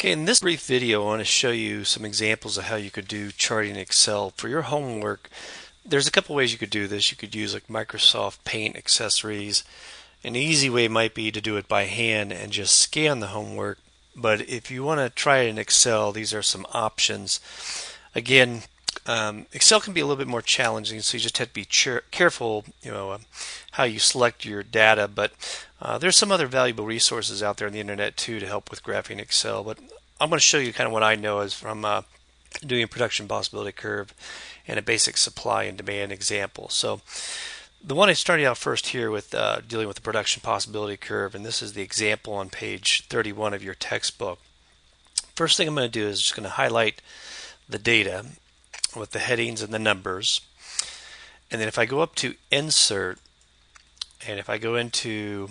Okay, in this brief video, I want to show you some examples of how you could do charting in Excel. For your homework, there's a couple ways you could do this. You could use like Microsoft Paint accessories. An easy way might be to do it by hand and just scan the homework. But if you want to try it in Excel, these are some options. Again, Excel can be a little bit more challenging, so you just have to be careful, how you select your data. But there's some other valuable resources out there on the internet too to help with graphing Excel. But I'm going to show you kind of what I know is from doing a production possibility curve and a basic supply and demand example. So the one I started out first here with dealing with the production possibility curve, and this is the example on page 31 of your textbook. First thing I'm going to do is just going to highlight the data with the headings and the numbers, and then if I go up to insert and if I go into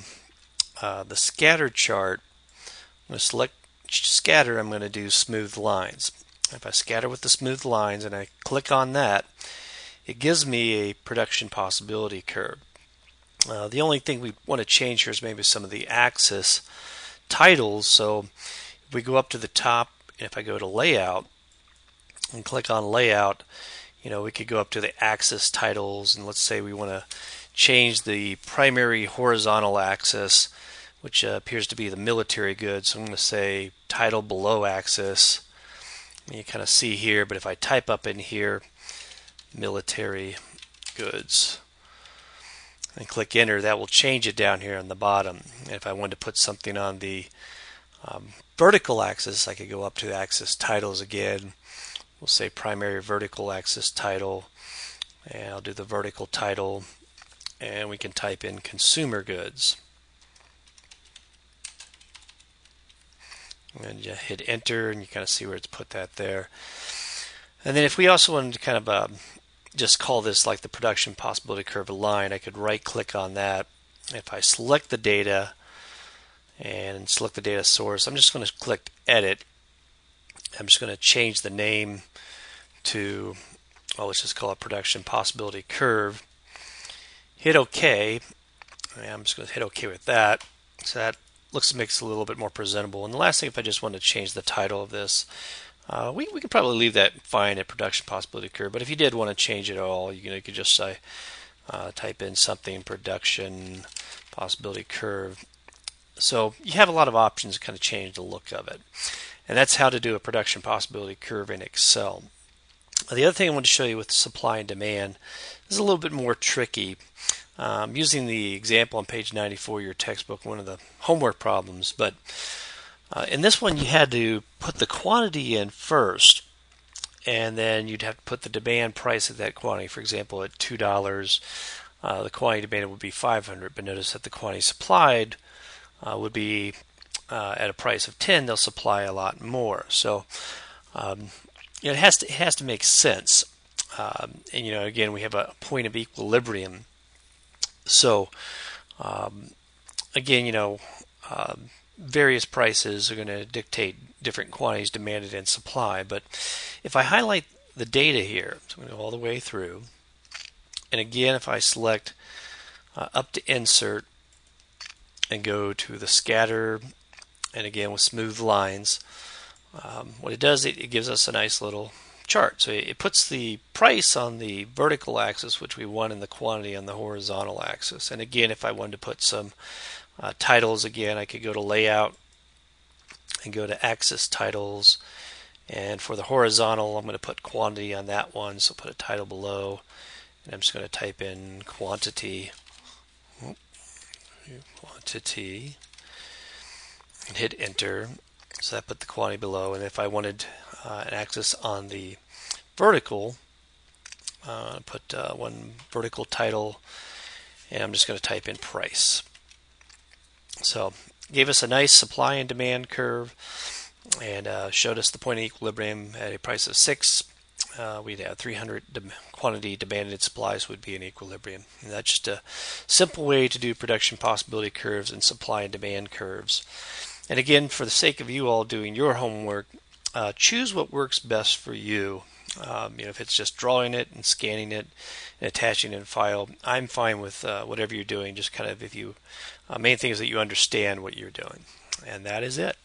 the scatter chart, I'm going to select scatter. I'm going to do smooth lines. If I scatter with the smooth lines and I click on that, it gives me a production possibility curve. The only thing we want to change here is maybe some of the axis titles. So if we go up to the top and if I go to layout and click on layout, we could go up to the axis titles, and let's say we want to change the primary horizontal axis, which appears to be the military goods. So I'm going to say title below axis. And you kind of see here, but if I type up in here military goods and click enter, that will change it down here on the bottom. And if I wanted to put something on the vertical axis, I could go up to the axis titles again. We'll say primary vertical axis title, and I'll do the vertical title, and we can type in consumer goods. And you hit enter, and you kind of see where it's put that there. And then if we also wanted to kind of just call this like the production possibility curve line, I could right click on that. If I select the data and select the data source, I'm just going to click edit. I'm just going to change the name to, let's just call it production possibility curve. Hit OK. And I'm just going to hit OK with that. So that makes it a little bit more presentable. And the last thing, if I just want to change the title of this, we could probably leave that fine at production possibility curve. But if you did want to change it at all, you could just say type in something production possibility curve. So you have a lot of options to kind of change the look of it. And that's how to do a production possibility curve in Excel. The other thing I want to show you with supply and demand is a little bit more tricky. Using the example on page 94 of your textbook, one of the homework problems, but in this one you had to put the quantity in first, and then you'd have to put the demand price of that quantity. For example, at $2, the quantity demanded would be 500, but notice that the quantity supplied would be at a price of 10. They'll supply a lot more. So it has to make sense. And again, we have a point of equilibrium. So again, various prices are going to dictate different quantities demanded and supply. But if I highlight the data here, so I'm going to go all the way through, and again, if I select up to insert and go to the scatter, and again with smooth lines, what it does, it gives us a nice little chart. So it puts the price on the vertical axis, which we want, and the quantity on the horizontal axis. And again, if I wanted to put some titles, again, I could go to layout and go to axis titles, and for the horizontal, I'm going to put quantity on that one, so put a title below, and I'm just going to type in quantity and hit enter. So that put the quantity below. And if I wanted an axis on the vertical, put one vertical title, and I'm just going to type in price. So gave us a nice supply and demand curve, and showed us the point of equilibrium at a price of 6. We'd have 300 quantity demanded supplies would be in equilibrium. And that's just a simple way to do production possibility curves and supply and demand curves. And again, for the sake of you all doing your homework, choose what works best for you. If it's just drawing it and scanning it and attaching it in a file, I'm fine with whatever you're doing. Just kind of main thing is that you understand what you're doing. And that is it.